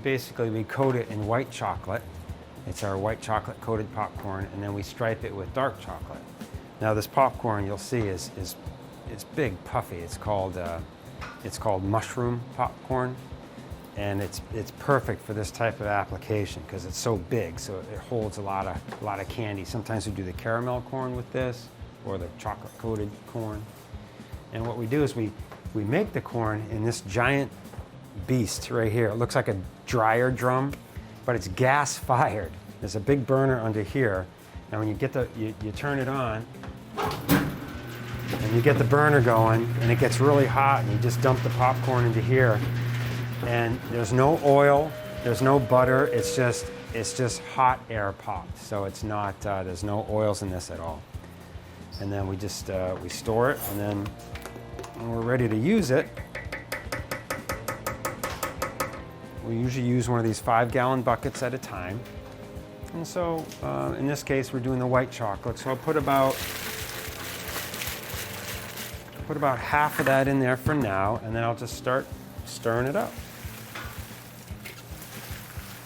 we coat it in white chocolate. It's our white chocolate coated popcorn, and then we stripe it with dark chocolate. Now this popcorn you'll see is big, puffy. It's called mushroom popcorn, and it's perfect for this type of application because it's so big, so it holds a lot of candy. Sometimes we do the caramel corn with this, or the chocolate coated corn. And what we do is we make the corn in this giant beast right here. It looks like a dryer drum, but it's gas fired. There's a big burner under here, and when you get you turn it on, and you get the burner going, and it gets really hot, and you just dump the popcorn into here, and there's no oil, there's no butter, it's just hot air popped. So it's not there's no oils in this at all. And then we just we store it, and then when we're ready to use it, we usually use one of these 5-gallon buckets at a time. And so in this case, we're doing the white chocolate. So I'll put about half of that in there for now, and then I'll just start stirring it up.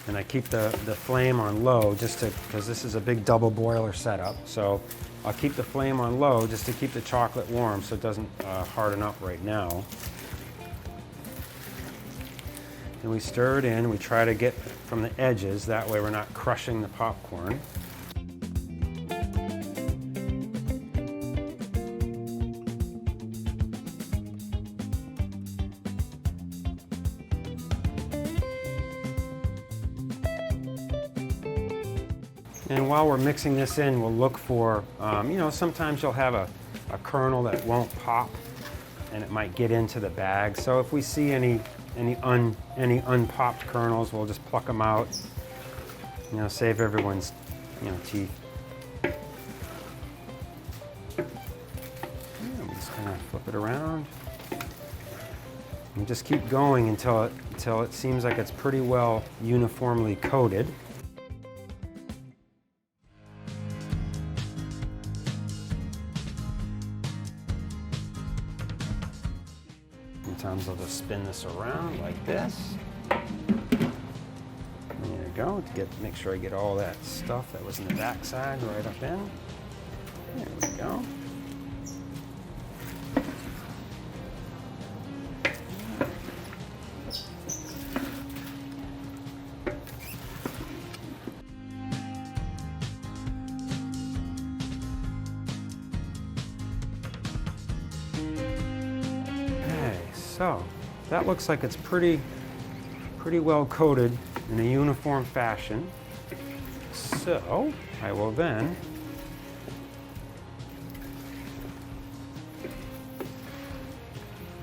And I keep the flame on low just because this is a big double boiler setup. So I'll keep the flame on low just to keep the chocolate warm so it doesn't harden up right now. And we stir it in. We try to get from the edges, that way we're not crushing the popcorn. And while we're mixing this in, we'll look for, sometimes you'll have a kernel that won't pop, and it might get into the bag. So if we see any unpopped kernels, we'll just pluck them out. Save everyone's, teeth. And we just kind of flip it around. And just keep going until it seems like it's pretty well uniformly coated. Sometimes I'll just spin this around like this. There you go, to make sure I get all that stuff that was in the back side right up in. There we go. So that looks like it's pretty well coated in a uniform fashion. So I will then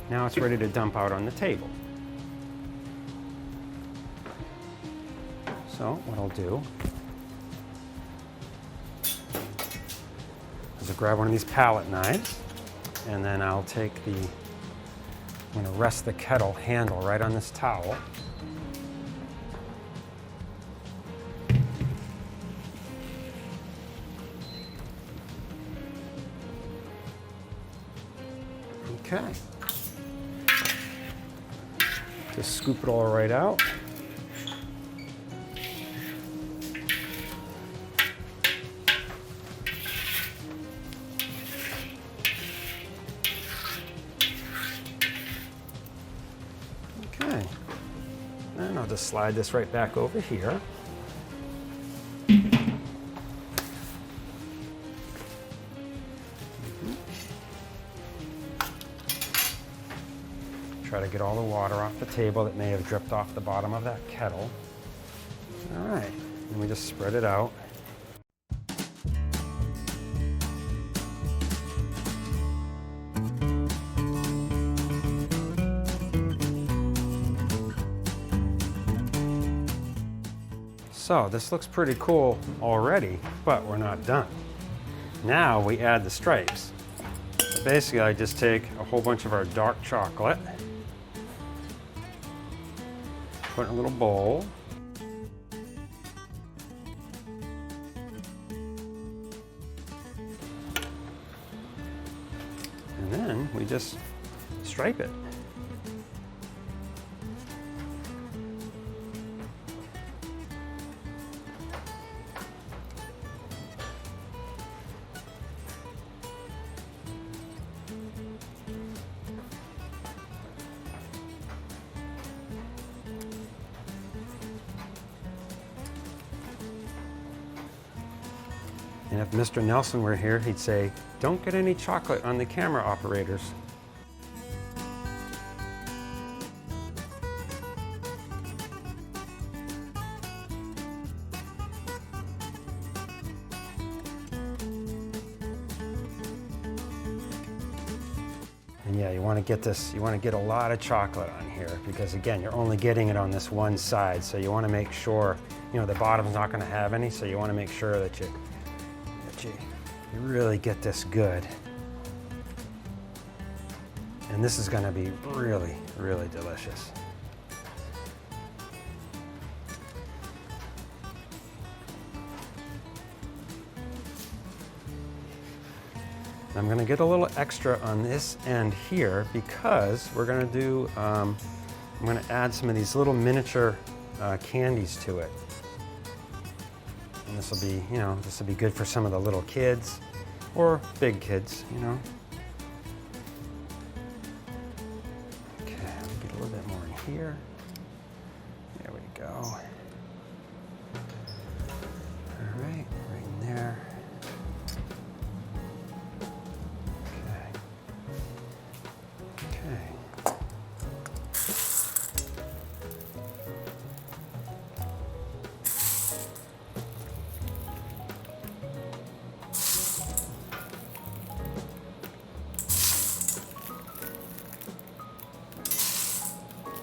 now it's ready to dump out on the table. So what I'll do is I'll grab one of these palette knives, and then I'll take I'm going to rest the kettle handle right on this towel. Okay. Just scoop it all right out. Okay, and I'll just slide this right back over here. Try to get all the water off the table that may have dripped off the bottom of that kettle. All right, and we just spread it out. So this looks pretty cool already, but we're not done. Now we add the stripes. So basically, I just take a whole bunch of our dark chocolate, put in a little bowl, and then we just stripe it. And if Mr. Nelson were here, he'd say, "Don't get any chocolate on the camera operators." And yeah, you want to get this, you want to get a lot of chocolate on here because again, you're only getting it on this one side. So you want to make sure, the bottom's not going to have any. So you want to make sure that you really get this good. And this is going to be really, really delicious. I'm going to get a little extra on this end here because we're going to do, I'm going to add some of these little miniature candies to it. And this will be, this will be good for some of the little kids or big kids, Okay, I'll get a little bit more in here. There we go. All right, right in there.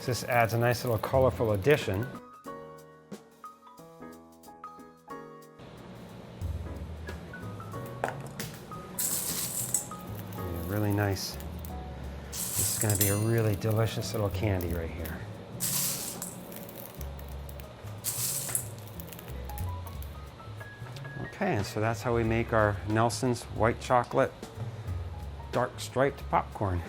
This adds a nice little colorful addition. Really nice. This is going to be a really delicious little candy right here. Okay, and so that's how we make our Nelson's white chocolate dark striped popcorn.